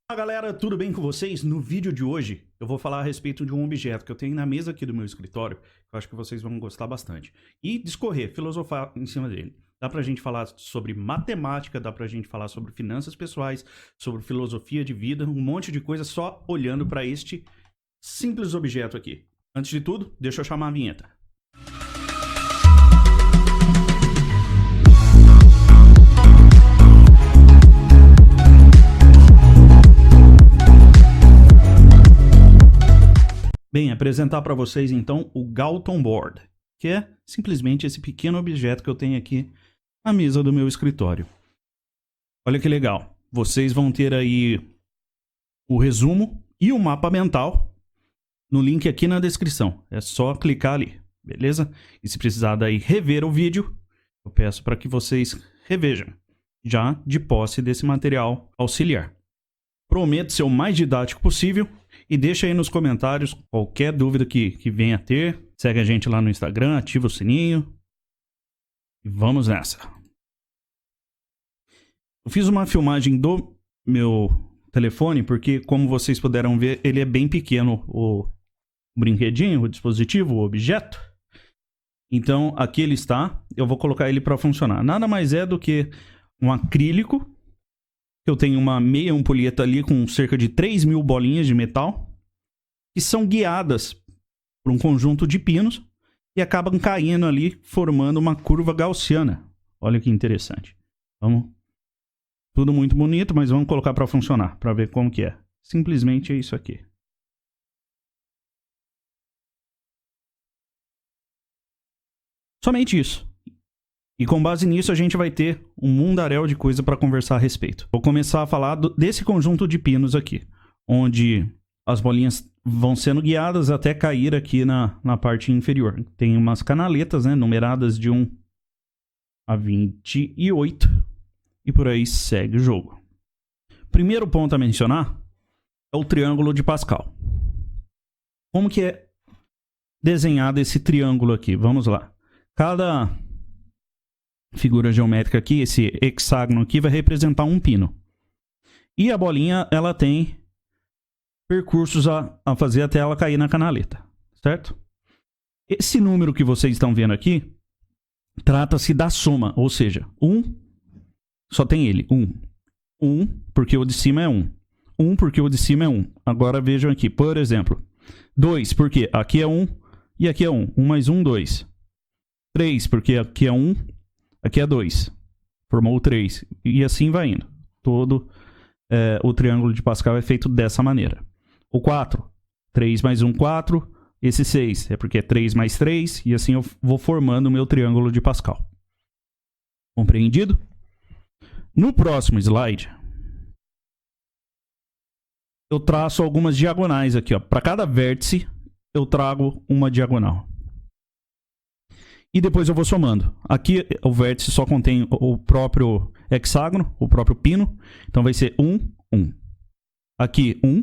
Fala galera, tudo bem com vocês? No vídeo de hoje eu vou falar a respeito de um objeto que eu tenho na mesa aqui do meu escritório, que eu acho que vocês vão gostar bastante. E discorrer, filosofar em cima dele. Dá pra gente falar sobre matemática, dá pra gente falar sobre finanças pessoais, sobre filosofia de vida, um monte de coisa só olhando pra este simples objeto aqui. Antes de tudo, deixa eu chamar a vinheta. Bem, apresentar para vocês então o Galton Board, que é simplesmente esse pequeno objeto que eu tenho aqui na mesa do meu escritório. Olha que legal, vocês vão ter aí o resumo e o mapa mental no link aqui na descrição. É só clicar ali, beleza? E se precisar daí rever o vídeo, eu peço para que vocês revejam, já de posse desse material auxiliar. Prometo ser o mais didático possível e deixa aí nos comentários qualquer dúvida que venha a ter. Segue a gente lá no Instagram, ativa o sininho e vamos nessa. Eu fiz uma filmagem do meu telefone porque, como vocês puderam ver, ele é bem pequeno, o brinquedinho, o dispositivo, o objeto. Então aqui ele está, eu vou colocar ele para funcionar. Nada mais é do que um acrílico. Eu tenho uma meia ampulheta ali com cerca de 3.000 bolinhas de metal que são guiadas por um conjunto de pinos e acabam caindo ali, formando uma curva gaussiana. Olha que interessante. Vamos. Tudo muito bonito, mas vamos colocar para funcionar, para ver como que é. Simplesmente é isso aqui. Somente isso. E com base nisso a gente vai ter um mundaréu de coisa para conversar a respeito. Vou começar a falar desse conjunto de pinos aqui, onde as bolinhas vão sendo guiadas até cair aqui na parte inferior. Tem umas canaletas, né, numeradas de 1 a 28 e por aí segue o jogo. Primeiro ponto a mencionar é o triângulo de Pascal. Como que é desenhado esse triângulo aqui? Vamos lá. Cada figura geométrica aqui, esse hexágono aqui, vai representar um pino. E a bolinha, ela tem percursos a fazer até ela cair na canaleta, certo? Esse número que vocês estão vendo aqui, trata-se da soma, ou seja, 1, só tem ele, 1. 1, porque o de cima é 1. 1, porque o de cima é 1. Agora vejam aqui, por exemplo, 2, porque aqui é 1 e aqui é 1. 1 mais 1, 2. 3, porque aqui é 1, aqui é 2. Formou o 3. E assim vai indo. Todo o triângulo de Pascal é feito dessa maneira. O 4. 3 mais 1, 4. Esse 6 é porque é 3 mais 3. E assim eu vou formando o meu triângulo de Pascal. Compreendido? No próximo slide, eu traço algumas diagonais aqui. Para cada vértice, eu trago uma diagonal. E depois eu vou somando. Aqui o vértice só contém o próprio hexágono, o próprio pino. Então vai ser 1, 1. Aqui 1.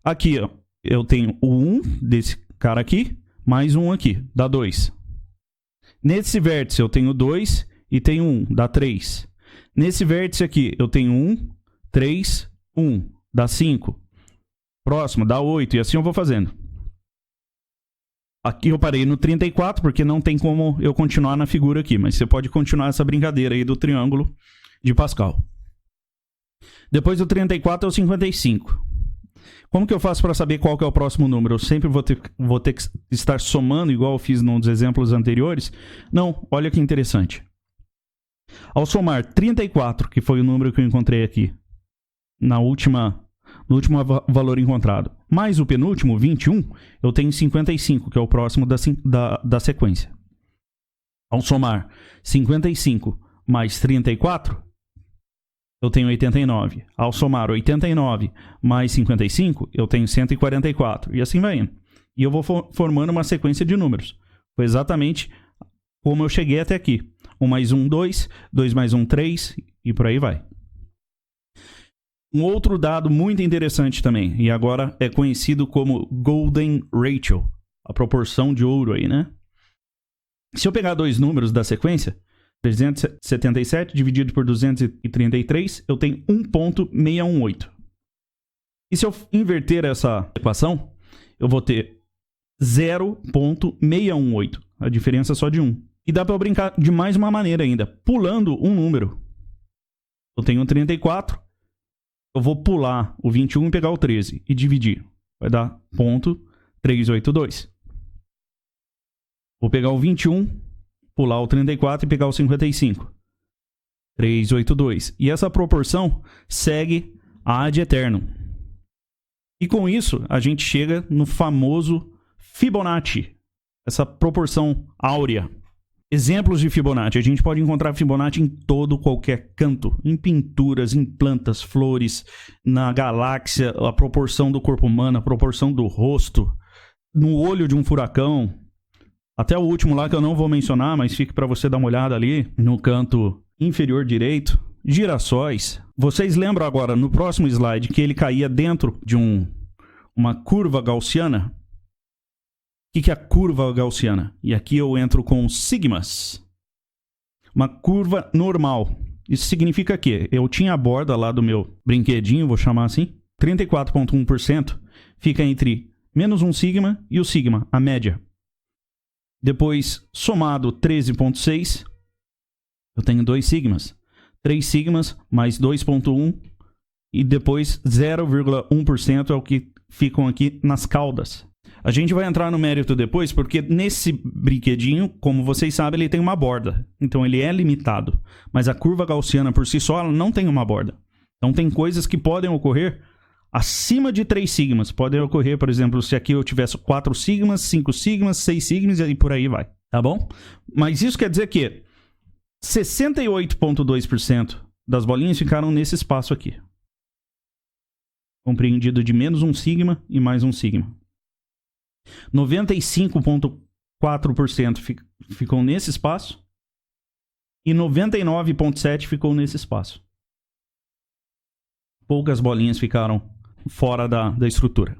Aqui ó, eu tenho o 1 desse cara aqui, mais 1 aqui, dá 2. Nesse vértice eu tenho 2 e tenho 1, dá 3. Nesse vértice aqui eu tenho 1, 3, 1, dá 5. Próximo, dá 8 e assim eu vou fazendo. Aqui eu parei no 34, porque não tem como eu continuar na figura aqui. Mas você pode continuar essa brincadeira aí do triângulo de Pascal. Depois do 34 é o 55. Como que eu faço para saber qual que é o próximo número? Eu sempre vou ter que estar somando, igual eu fiz nos exemplos anteriores? Não, olha que interessante. Ao somar 34, que foi o número que eu encontrei aqui, no último valor encontrado, mais o penúltimo, 21, eu tenho 55, que é o próximo da sequência. Ao somar 55 mais 34, eu tenho 89. Ao somar 89 mais 55, eu tenho 144. E assim vai indo. E eu vou formando uma sequência de números. Foi exatamente como eu cheguei até aqui. 1 mais 1, 2. 2 mais 1, 3. E por aí vai. Um outro dado muito interessante também, e agora é conhecido como Golden Ratio, a proporção de ouro aí, né? Se eu pegar dois números da sequência, 377 dividido por 233, eu tenho 1.618. E se eu inverter essa equação, eu vou ter 0,618. A diferença é só de 1. E dá para eu brincar de mais uma maneira ainda, pulando um número. Eu tenho 34, eu vou pular o 21 e pegar o 13 e dividir. Vai dar 0,382. Vou pegar o 21, pular o 34 e pegar o 55. 382. E essa proporção segue ad eternum. E com isso, a gente chega no famoso Fibonacci. Essa proporção áurea. Exemplos de Fibonacci. A gente pode encontrar Fibonacci em todo qualquer canto. Em pinturas, em plantas, flores, na galáxia, a proporção do corpo humano, a proporção do rosto, no olho de um furacão. Até o último lá que eu não vou mencionar, mas fique para você dar uma olhada ali no canto inferior direito. Girassóis. Vocês lembram agora, no próximo slide, que ele caía dentro de uma curva gaussiana? O que é a curva gaussiana? E aqui eu entro com sigmas. Uma curva normal. Isso significa que eu tinha a borda lá do meu brinquedinho, vou chamar assim. 34,1% fica entre menos um sigma e o sigma, a média. Depois, somado 13,6, eu tenho 2 sigmas. 3 sigmas mais 2,1 e depois 0,1% é o que ficam aqui nas caudas. A gente vai entrar no mérito depois, porque nesse brinquedinho, como vocês sabem, ele tem uma borda. Então ele é limitado. Mas a curva gaussiana por si só, ela não tem uma borda. Então tem coisas que podem ocorrer acima de 3 sigmas. Podem ocorrer, por exemplo, se aqui eu tivesse 4 sigmas, 5 sigmas, 6 sigmas e por aí vai. Tá bom? Mas isso quer dizer que 68,2% das bolinhas ficaram nesse espaço aqui. Compreendido de menos um sigma e mais um sigma. 95,4% ficou nesse espaço. E 99,7% ficou nesse espaço. Poucas bolinhas ficaram fora da estrutura.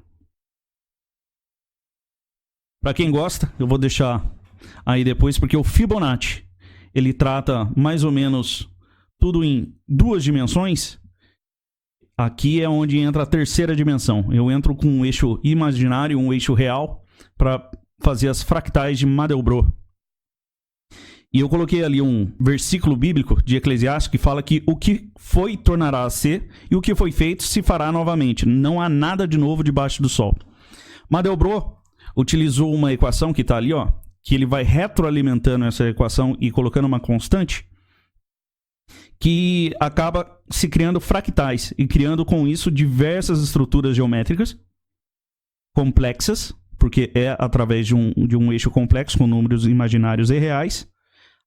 Para quem gosta, eu vou deixar aí depois, porque o Fibonacci ele trata mais ou menos tudo em 2 dimensões. Aqui é onde entra a terceira dimensão. Eu entro com um eixo imaginário, um eixo real, para fazer as fractais de Mandelbrot. E eu coloquei ali um versículo bíblico de Eclesiastes que fala que o que foi tornará a ser e o que foi feito se fará novamente. Não há nada de novo debaixo do sol. Mandelbrot utilizou uma equação que está ali, ó, que ele vai retroalimentando essa equação e colocando uma constante que acaba se criando fractais e criando com isso diversas estruturas geométricas complexas, porque é através de um eixo complexo com números imaginários e reais,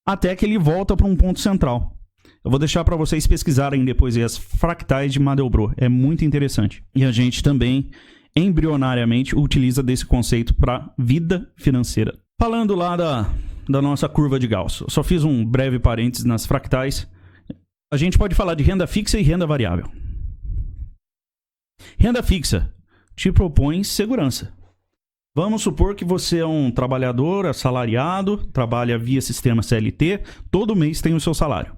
até que ele volta para um ponto central. Eu vou deixar para vocês pesquisarem depois as fractais de Mandelbrot. É muito interessante. E a gente também, embrionariamente, utiliza desse conceito para vida financeira. Falando lá da nossa curva de Gauss, eu só fiz um breve parênteses nas fractais. A gente pode falar de renda fixa e renda variável. Renda fixa te propõe segurança. Vamos supor que você é um trabalhador assalariado, trabalha via sistema CLT, todo mês tem o seu salário.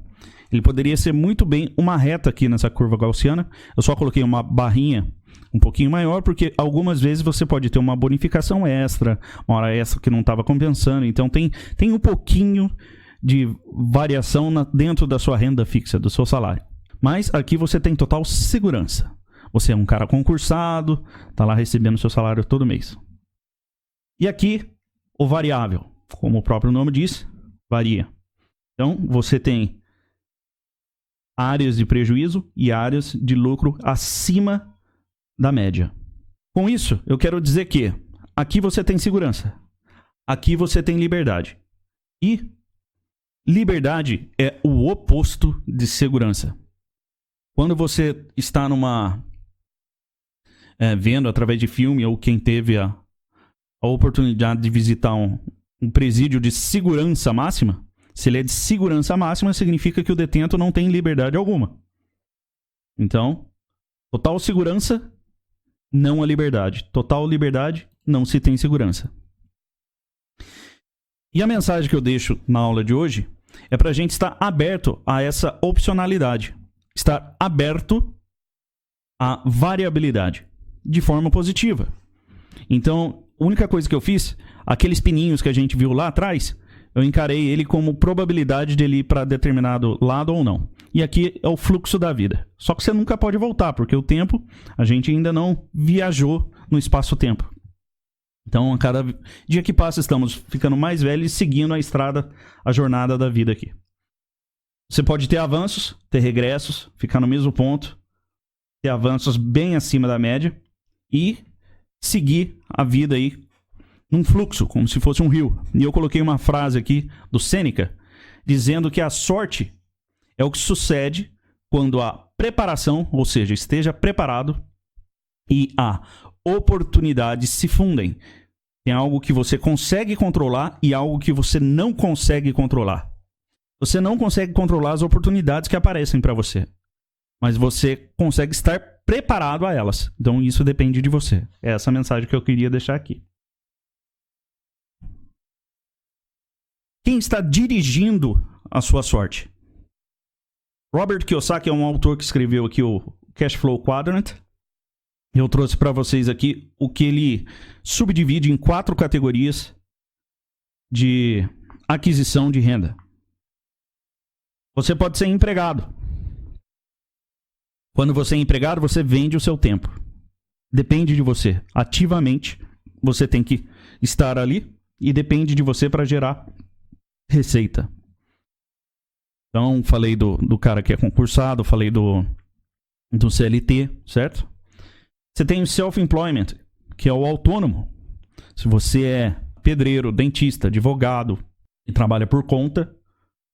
Ele poderia ser muito bem uma reta aqui nessa curva gaussiana. Eu só coloquei uma barrinha um pouquinho maior, porque algumas vezes você pode ter uma bonificação extra, uma hora extra que não estava compensando. Então tem um pouquinho de variação dentro da sua renda fixa, do seu salário. Mas aqui você tem total segurança. Você é um cara concursado, está lá recebendo seu salário todo mês. E aqui, o variável, como o próprio nome diz, varia. Então, você tem áreas de prejuízo e áreas de lucro acima da média. Com isso, eu quero dizer que aqui você tem segurança. Aqui você tem liberdade. E liberdade é o oposto de segurança. Quando você está vendo através de filme, ou quem teve a oportunidade de visitar um presídio de segurança máxima, se ele é de segurança máxima, significa que o detento não tem liberdade alguma. Então, total segurança, não a liberdade. Total liberdade, não se tem segurança. E a mensagem que eu deixo na aula de hoje é para a gente estar aberto a essa opcionalidade. Estar aberto à variabilidade. de forma positiva. Então, a única coisa que eu fiz, aqueles pininhos que a gente viu lá atrás, eu encarei ele como probabilidade dele ir para determinado lado ou não. E aqui é o fluxo da vida. Só que você nunca pode voltar, porque o tempo, a gente ainda não viajou no espaço-tempo. Então, a cada dia que passa, estamos ficando mais velhos e seguindo a estrada, a jornada da vida aqui. Você pode ter avanços, ter regressos, ficar no mesmo ponto, ter avanços bem acima da média e seguir a vida aí num fluxo, como se fosse um rio. E eu coloquei uma frase aqui do Sêneca, dizendo que a sorte é o que sucede quando a preparação, ou seja, esteja preparado, e a oportunidade se fundem. Tem algo que você consegue controlar e algo que você não consegue controlar. Você não consegue controlar as oportunidades que aparecem para você, mas você consegue estar preparado a elas. Então isso depende de você. É essa mensagem que eu queria deixar aqui. Quem está dirigindo a sua sorte? Robert Kiyosaki é um autor que escreveu aqui o Cash Flow Quadrant. Eu trouxe para vocês aqui o que ele subdivide em 4 categorias de aquisição de renda. Você pode ser empregado. Quando você é empregado, você vende o seu tempo. Depende de você. Ativamente, você tem que estar ali e depende de você para gerar receita. Então, falei do cara que é concursado, falei do CLT, certo? Você tem o self-employment, que é o autônomo. Se você é pedreiro, dentista, advogado e trabalha por conta,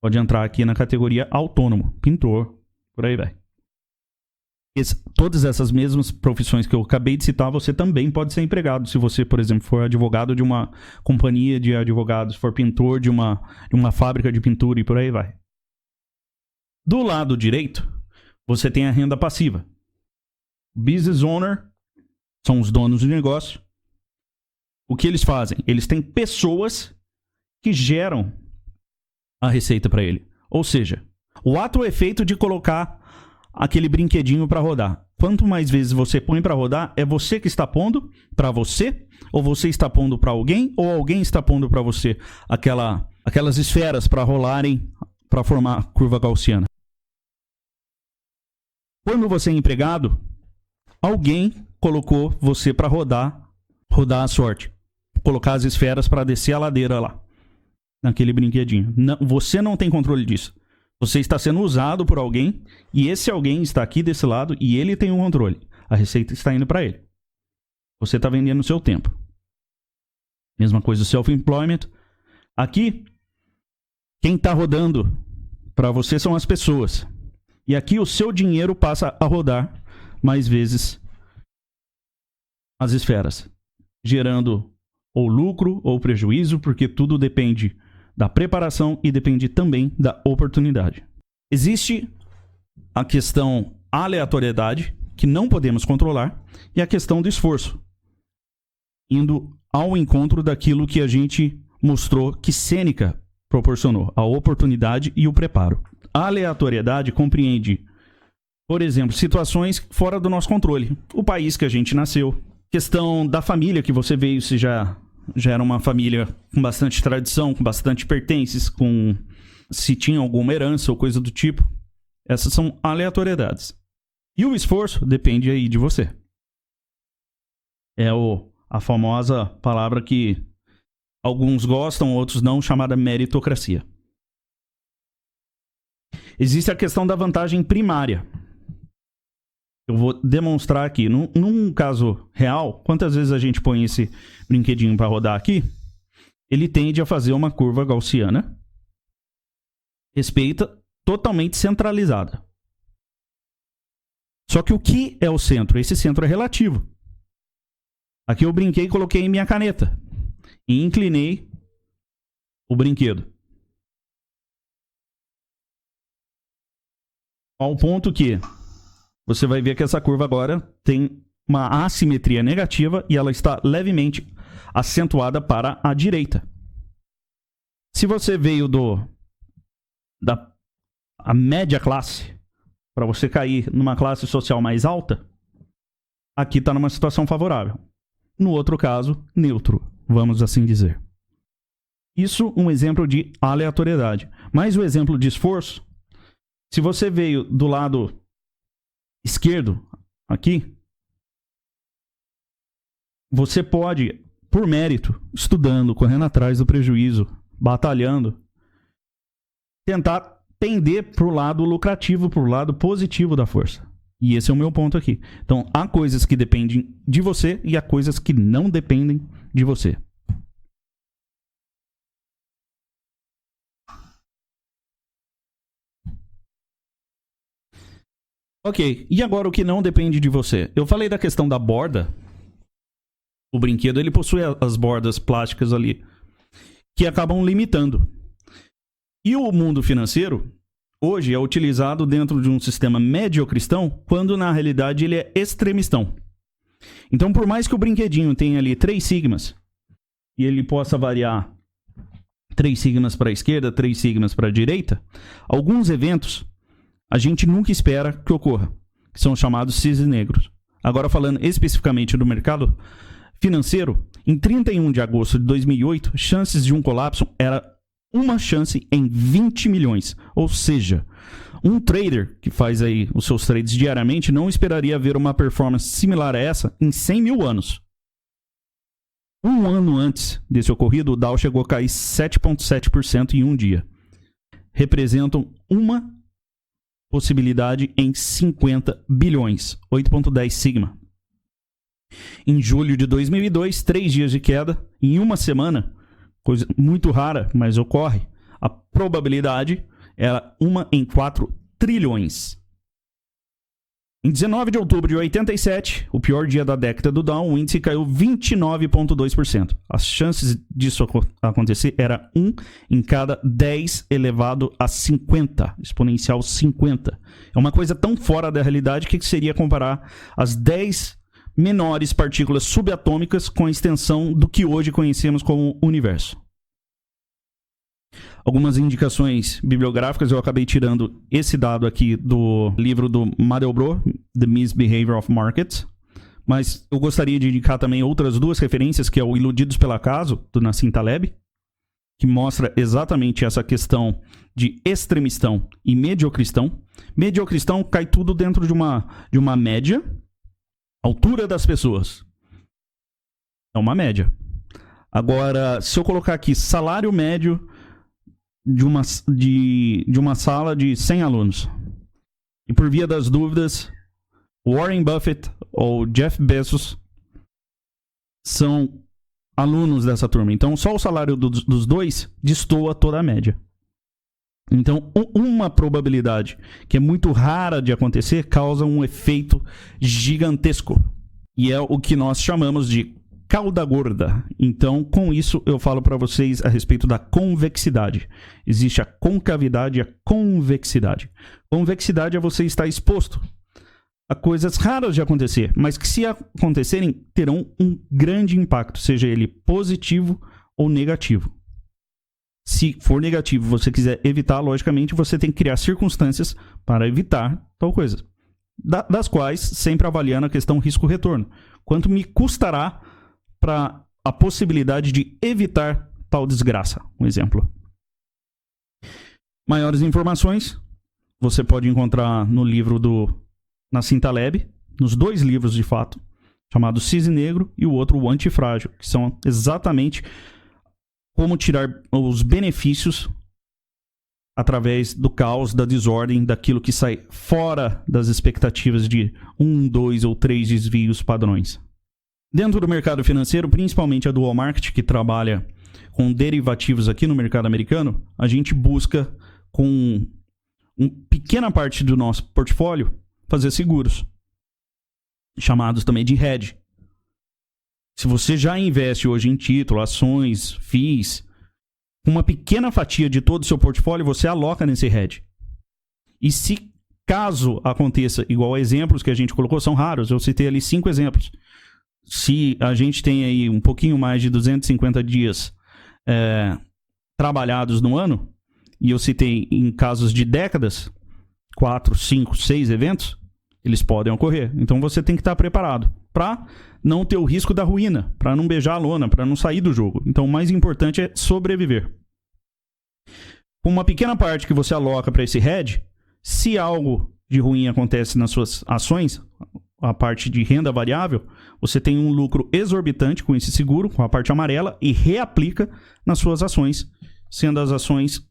pode entrar aqui na categoria autônomo, pintor, por aí vai. Todas essas mesmas profissões que eu acabei de citar, você também pode ser empregado. Se você, por exemplo, for advogado de uma companhia de advogados, for pintor de uma fábrica de pintura e por aí vai. Do lado direito, você tem a renda passiva. Business owner são os donos do negócio. O que eles fazem? Eles têm pessoas que geram a receita para ele. Ou seja, o ato ou efeito de colocar aquele brinquedinho para rodar. Quanto mais vezes você põe para rodar, é você que está pondo para você, ou você está pondo para alguém, ou alguém está pondo para você aquelas esferas para rolarem, para formar a curva gaussiana. Quando você é empregado, alguém colocou você para rodar a sorte. Colocar as esferas para descer a ladeira lá, naquele brinquedinho. Não, você não tem controle disso. Você está sendo usado por alguém e esse alguém está aqui desse lado e ele tem um controle. A receita está indo para ele. Você está vendendo o seu tempo. Mesma coisa o self-employment. Aqui, quem está rodando para você são as pessoas. E aqui o seu dinheiro passa a rodar mais vezes as esferas, gerando ou lucro ou prejuízo, porque tudo depende da preparação e depende também da oportunidade. Existe a questão aleatoriedade, que não podemos controlar, e a questão do esforço, indo ao encontro daquilo que a gente mostrou que Sêneca proporcionou, a oportunidade e o preparo. A aleatoriedade compreende, por exemplo, situações fora do nosso controle. O país que a gente nasceu, questão da família que você veio, se já era uma família com bastante tradição, com bastante pertences, se tinha alguma herança ou coisa do tipo. Essas são aleatoriedades. E o esforço depende aí de você. É a famosa palavra que alguns gostam, outros não, chamada meritocracia. Existe a questão da vantagem primária. Eu vou demonstrar aqui. Num caso real, quantas vezes a gente põe esse brinquedinho para rodar aqui, ele tende a fazer uma curva gaussiana, respeita, totalmente centralizada. Só que o que é o centro? Esse centro é relativo. Aqui eu brinquei e coloquei minha caneta e inclinei o brinquedo ao ponto que você vai ver que essa curva agora tem uma assimetria negativa e ela está levemente acentuada para a direita. Se você veio da média classe, para você cair numa classe social mais alta, aqui está numa situação favorável. No outro caso, neutro, vamos assim dizer. Isso um exemplo de aleatoriedade. Mas o exemplo de esforço, se você veio do lado esquerdo, aqui, você pode, por mérito, estudando, correndo atrás do prejuízo, batalhando, tentar pender para o lado lucrativo, para o lado positivo da força. E esse é o meu ponto aqui. Então, há coisas que dependem de você e há coisas que não dependem de você. Ok, e agora o que não depende de você? Eu falei da questão da borda. O brinquedo, ele possui as bordas plásticas ali, que acabam limitando. E o mundo financeiro, hoje, é utilizado dentro de um sistema mediocristão, quando na realidade ele é extremistão. Então, por mais que o brinquedinho tenha ali 3 sigmas, e ele possa variar 3 sigmas para a esquerda, 3 sigmas para a direita, alguns eventos a gente nunca espera que ocorra, que são chamados cisnes negros. Agora, falando especificamente do mercado financeiro, em 31 de agosto de 2008, chances de um colapso era uma chance em 20 milhões. Ou seja, um trader que faz aí os seus trades diariamente não esperaria ver uma performance similar a essa em 100 mil anos. Um ano antes desse ocorrido, o Dow chegou a cair 7,7% em um dia. Representam uma possibilidade em 50 bilhões, 8,10 sigma. Em julho de 2002, 3 dias de queda, em uma semana, coisa muito rara, mas ocorre, a probabilidade era 1 em 4 trilhões. Em 19 de outubro de 87, o pior dia da década do Dow, o índice caiu 29,2%. As chances disso acontecer era 1 em cada 10 elevado a 50, exponencial 50. É uma coisa tão fora da realidade que seria comparar as 10 menores partículas subatômicas com a extensão do que hoje conhecemos como universo. Algumas indicações bibliográficas, eu acabei tirando esse dado aqui do livro do Mandelbrot, The Misbehavior of Markets, mas eu gostaria de indicar também outras 2 referências, que é o Iludidos pelo Acaso, do Nassim Taleb, que mostra exatamente essa questão de extremistão e mediocristão. Mediocristão cai tudo dentro de uma média, altura das pessoas. É uma média. Agora, se eu colocar aqui salário médio de uma sala de 100 alunos. E por via das dúvidas, Warren Buffett ou Jeff Bezos são alunos dessa turma. Então, só o salário dos dois destoa toda a média. Então, uma probabilidade que é muito rara de acontecer causa um efeito gigantesco. E é o que nós chamamos de cauda gorda. Então, com isso, eu falo para vocês a respeito da convexidade. Existe a concavidade e a convexidade. Convexidade é você estar exposto a coisas raras de acontecer, mas que, se acontecerem, terão um grande impacto, seja ele positivo ou negativo. Se for negativo, você quiser evitar, logicamente, você tem que criar circunstâncias para evitar tal coisa. Das quais, sempre avaliando a questão risco-retorno. Quanto me custará para a possibilidade de evitar tal desgraça? Um exemplo. Maiores informações você pode encontrar no livro do Nassim Taleb, nos 2 livros de fato, chamado Cisne Negro e o outro O Antifrágil, que são exatamente como tirar os benefícios através do caos, da desordem, daquilo que sai fora das expectativas de 1, 2 ou 3 desvios padrões. Dentro do mercado financeiro, principalmente a dual market, que trabalha com derivativos aqui no mercado americano, a gente busca, com uma pequena parte do nosso portfólio, fazer seguros, chamados também de hedge. Se você já investe hoje em título, ações, FIIs, uma pequena fatia de todo o seu portfólio, você aloca nesse hedge. E se caso aconteça, igual exemplos que a gente colocou, são raros, eu citei ali 5 exemplos. Se a gente tem aí um pouquinho mais de 250 dias trabalhados no ano, e eu citei em casos de décadas, 4, 5, 6 eventos, eles podem ocorrer. Então você tem que estar preparado. para não ter o risco da ruína, para não beijar a lona, para não sair do jogo. Então o mais importante é sobreviver. Com uma pequena parte que você aloca para esse hedge, se algo de ruim acontece nas suas ações, a parte de renda variável, você tem um lucro exorbitante com esse seguro, com a parte amarela, e reaplica nas suas ações, sendo as ações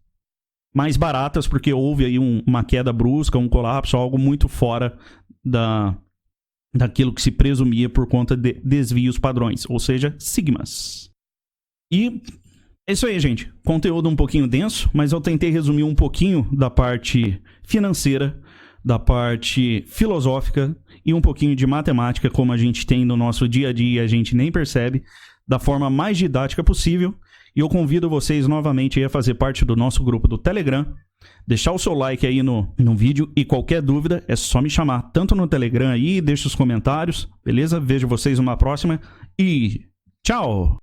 mais baratas, porque houve aí uma queda brusca, um colapso, algo muito fora daquilo que se presumia por conta de desvios padrões, ou seja, sigmas. E é isso aí, gente. Conteúdo um pouquinho denso, mas eu tentei resumir um pouquinho da parte financeira, da parte filosófica e um pouquinho de matemática, como a gente tem no nosso dia a dia e a gente nem percebe, da forma mais didática possível. E eu convido vocês novamente a fazer parte do nosso grupo do Telegram, deixar o seu like aí no vídeo e qualquer dúvida é só me chamar, tanto no Telegram aí, deixa os comentários, beleza? Vejo vocês numa próxima e tchau!